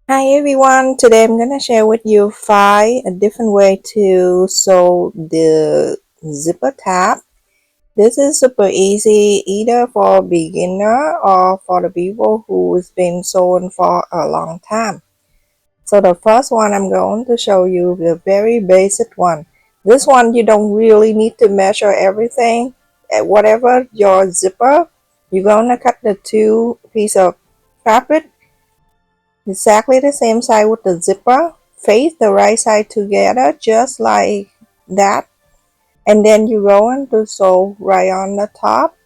Hi everyone, today I'm gonna share with you 5 different way to sew the zipper tab. This is super easy either for beginner or for the people who's been sewing for a long time. So the first one I'm going to show you the very basic one. This one you don't really need to measure everything. Whatever your zipper, you're gonna cut the two piece of fabric exactly the same side with the zipper. Face the right side together just like that. And then you go on to sew right on the top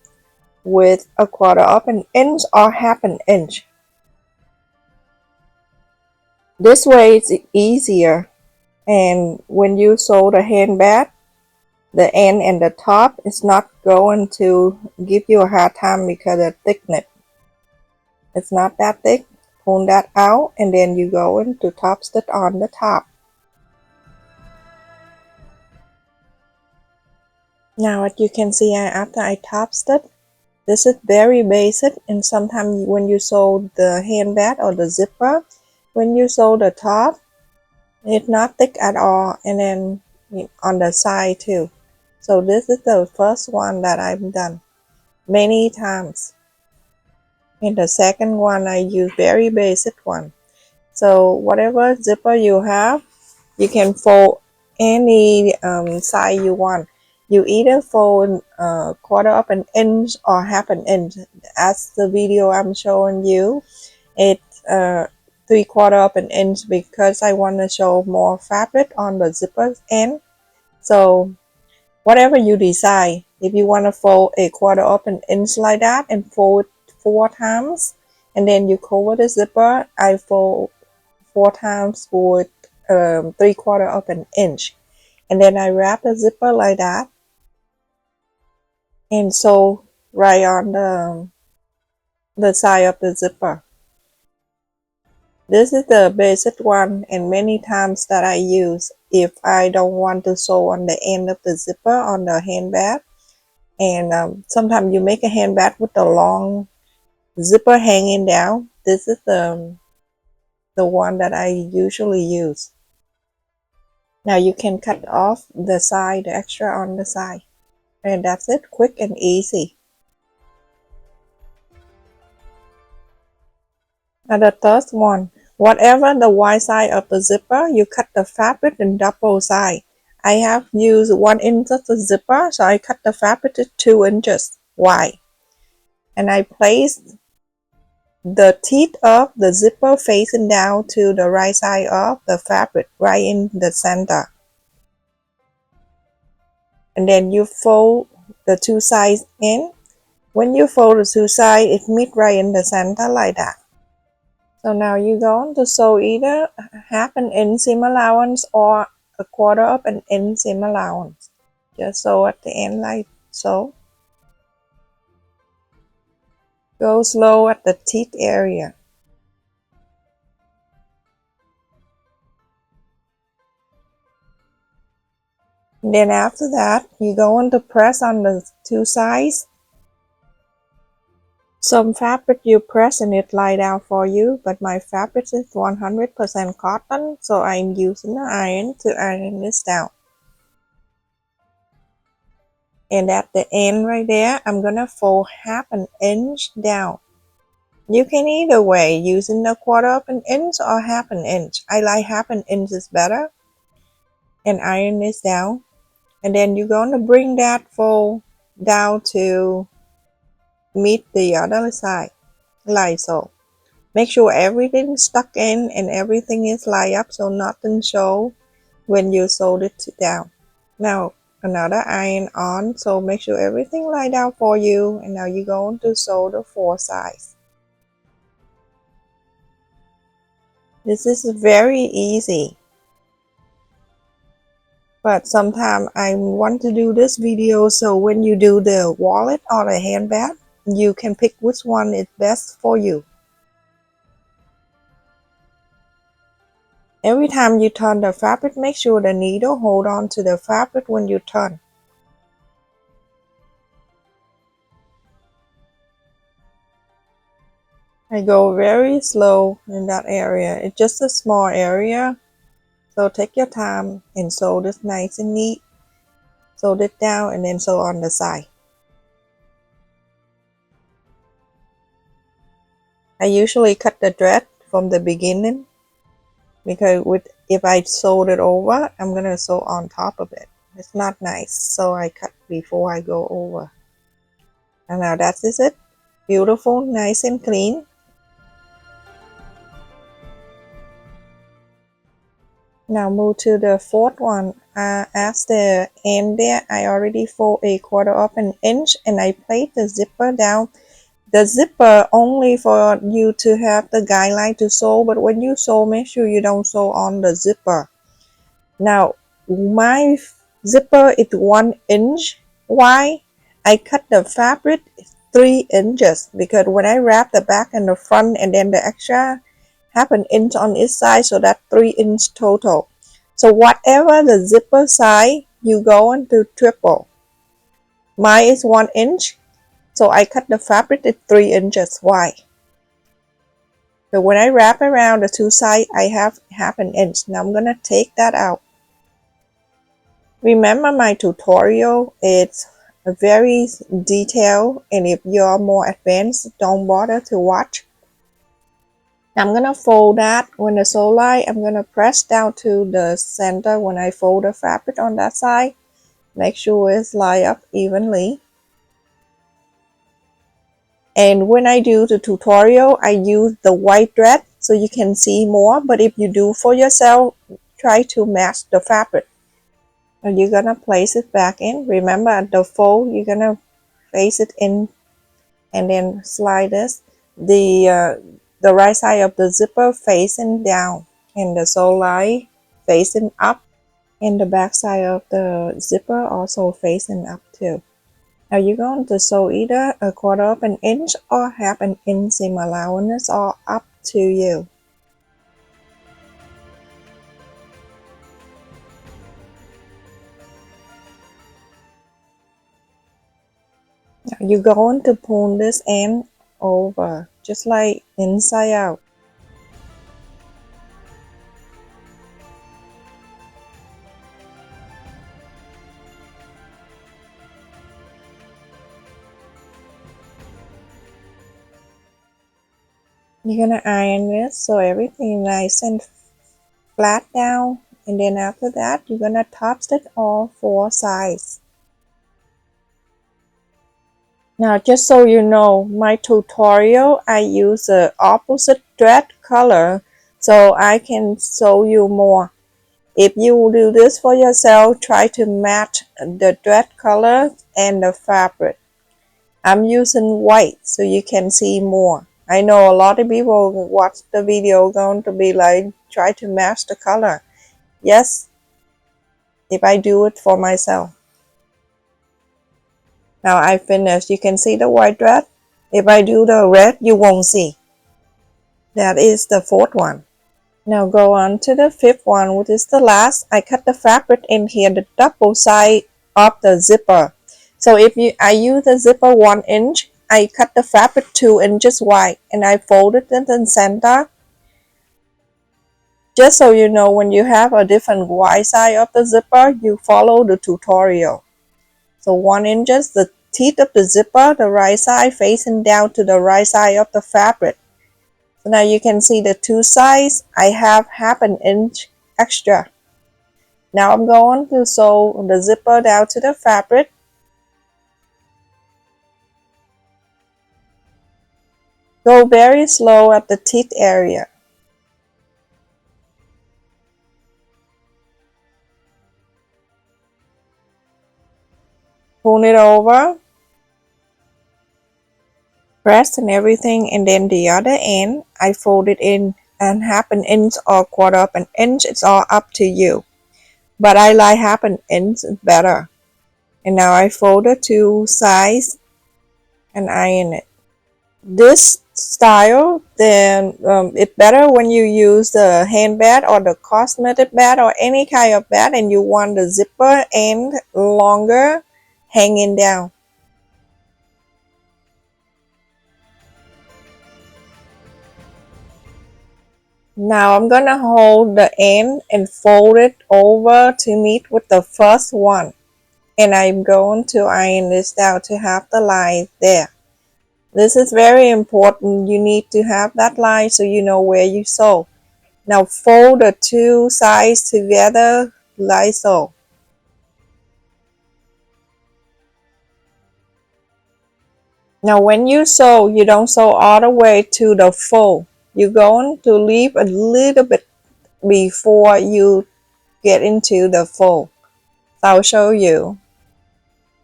with a quarter of an inch or half an inch. This way it's easier. And when you sew the handbag, the end and the top is not going to give you a hard time because of thickness. It's not that thick. Pull that out and then you go into top stitch on the top. Now as you can see, after I top stitch, this is very basic, and sometimes when you sew the handbag or the zipper, when you sew the top, it's not thick at all, and then on the side too. So this is the first one that I've done many times. And the second one I use very basic one. So whatever zipper you have, you can fold any size you want. You either fold a quarter of an inch or half an inch. As the video I'm showing you, it's 3/4 of an inch because I want to show more fabric on the zipper end. So whatever you decide, if you want to fold a quarter of an inch like that and fold 4 times, and then you cover the zipper, I fold 4 times with 3/4 of an inch, and then I wrap the zipper like that and sew right on the side of the zipper. This is the basic one and many times that I use if I don't want to sew on the end of the zipper on the handbag. And sometimes you make a handbag with a long zipper hanging down. This is the one that I usually use. Now you can cut off the side, the extra on the side. And that's it, quick and easy. Now the third one, whatever the wide side of the zipper, you cut the fabric in double side. I have used 1 inch of the zipper, so I cut the fabric to 2 inches wide. And I placed the teeth of the zipper facing down to the right side of the fabric, right in the center. And then you fold the two sides in. When you fold the two sides, it meets right in the center like that. So now you're going to sew either half an inch seam allowance or a quarter of an inch seam allowance. Just sew at the end like so. Go slow at the teeth area. And then after that, you're going to press on the two sides. Some fabric you press and it lie down for you, but my fabric is 100% cotton, so I'm using the iron to iron this down. And at the end right there, I'm gonna fold half an inch down. You can either way, using the quarter of an inch or half an inch. I like half an inch is better. And iron this down. And then you're going to bring that fold down to meet the other side, like so. Make sure everything's stuck in and everything is lined up so nothing shows when you sew it down. Now another iron on, so make sure everything lined out for you, and now you're going to sew the 4 sides. This is very easy, but sometimes I want to do this video so when you do the wallet or the handbag, you can pick which one is best for you. Every time you turn the fabric, make sure the needle hold on to the fabric when you turn. I go very slow in that area. It's just a small area. So take your time and sew this nice and neat. Sew it down and then sew on the side. I usually cut the thread from the beginning because if I sewed it over, I'm gonna sew on top of it. It's not nice, so I cut before I go over. And now that is it. Beautiful, nice and clean. Now move to the fourth one. As the end there, I already fold a 1/4 of an inch and I place the zipper down. The zipper only for you to have the guideline to sew, but when you sew, make sure you don't sew on the zipper. Now, my zipper is 1 inch wide. I cut the fabric 3 inches because when I wrap the back and the front and then the extra, half an inch on each side, so that's 3 inch total. So whatever the zipper size, you go on to triple. Mine is 1 inch, so I cut the fabric to 3 inches wide. So when I wrap around the two sides, I have half an inch. Now I'm gonna take that out. Remember my tutorial, it's very detailed, and if you're more advanced, don't bother to watch. I'm gonna fold that when the sew line. I'm gonna press down to the center when I fold the fabric on that side. Make sure it's lined up evenly. And when I do the tutorial, I use the white thread so you can see more. But if you do for yourself, try to match the fabric. And you're gonna place it back in. Remember at the fold, you're gonna face it in and then slide this. The right side of the zipper facing down and the sew line facing up, and the back side of the zipper also facing up too. Now you're going to sew either a 1/4 of an inch or half an inch seam allowance, all up to you. Now you're going to pull this end over, just like inside out. You're gonna iron this so everything nice and flat down, and then after that you're gonna top stitch all 4 sides. Now just so you know, my tutorial I use the opposite thread color so I can show you more. If you do this for yourself, try to match the thread color and the fabric. I'm using white so you can see more. I know a lot of people watch the video going to be like, try to match the color. Yes, if I do it for myself. Now I finished. You can see the white thread. If I do the red, you won't see. That is the fourth one. Now go on to the fifth one, which is the last. I cut the fabric in here, the double side of the zipper. So if I use the zipper 1 inch, I cut the fabric 2 inches wide and I folded it in the center. Just so you know, when you have a different wide side of the zipper, you follow the tutorial. So 1 inch, the teeth of the zipper, the right side facing down to the right side of the fabric. So now you can see the two sides. I have half an inch extra. Now I'm going to sew the zipper down to the fabric. Go very slow at the teeth area. Pull it over. Press and everything, and then the other end, I fold it in and half an inch or 1/4 of an inch. It's all up to you. But I like half an inch better. And now I fold the two sides and iron it. This style, then it's better when you use the hand bag or the cosmetic bag or any kind of bag and you want the zipper end longer hanging down. Now I'm gonna hold the end and fold it over to meet with the first one. And I'm going to iron this down to have the line there. This is very important. You need to have that line so you know where you sew. Now fold the two sides together like so. Now when you sew, you don't sew all the way to the fold. You're going to leave a little bit before you get into the fold. I'll show you.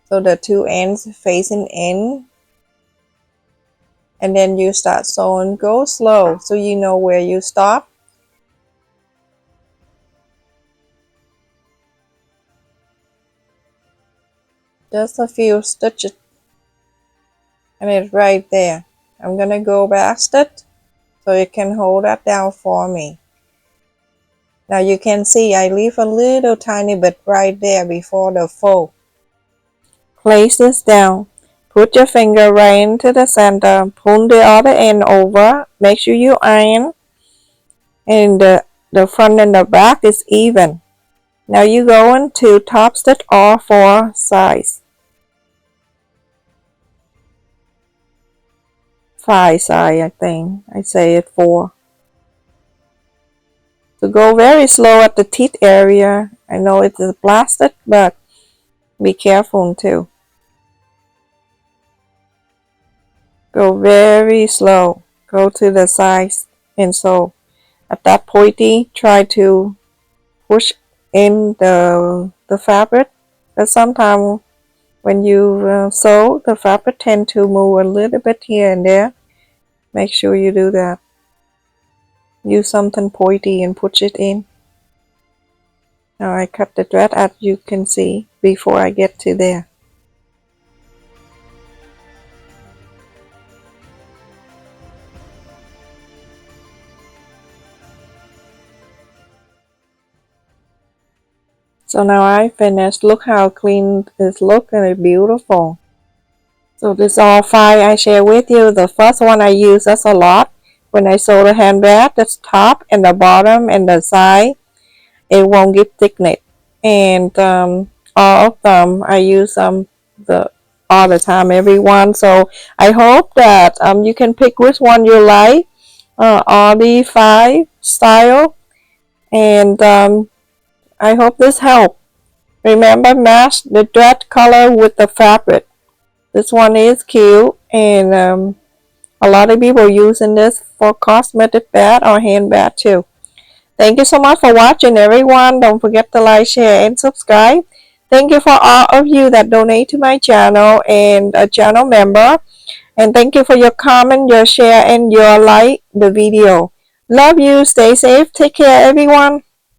So the two ends facing in, and then you start sewing. Go slow so you know where you stop. Just a few stitches and it's right there. I'm gonna go past it so you can hold that down for me. Now you can see I leave a little tiny bit right there before the fold. Place this down. Put your finger right into the center. Pull the other end over. Make sure you iron and the front and the back is even. Now you're going to top stitch all four sides. 5 sides, I think. I say it 4. So go very slow at the teeth area. I know it is blasted, but be careful too. Go very slow. Go to the sides and sew. At that pointy, try to push in the fabric. But sometimes when you sew, the fabric tend to move a little bit here and there. Make sure you do that. Use something pointy and push it in. Now I cut the thread as you can see before I get to there. So now I finished. Look how clean it's looking, beautiful. So this all 5 I share with you. The first one I use that's a lot when I sew the handbag. That's top and the bottom and the side. It won't give thickness. And all of them I use them all the time, everyone. So I hope that you can pick which one you like. All the 5 style. And I hope this helped. Remember, match the thread color with the fabric. This one is cute, and a lot of people using this for cosmetic bag or handbag too. Thank you so much for watching, everyone. Don't forget to like, share, and subscribe. Thank you for all of you that donate to my channel and a channel member. And thank you for your comment, your share, and your like the video. Love you. Stay safe. Take care, everyone.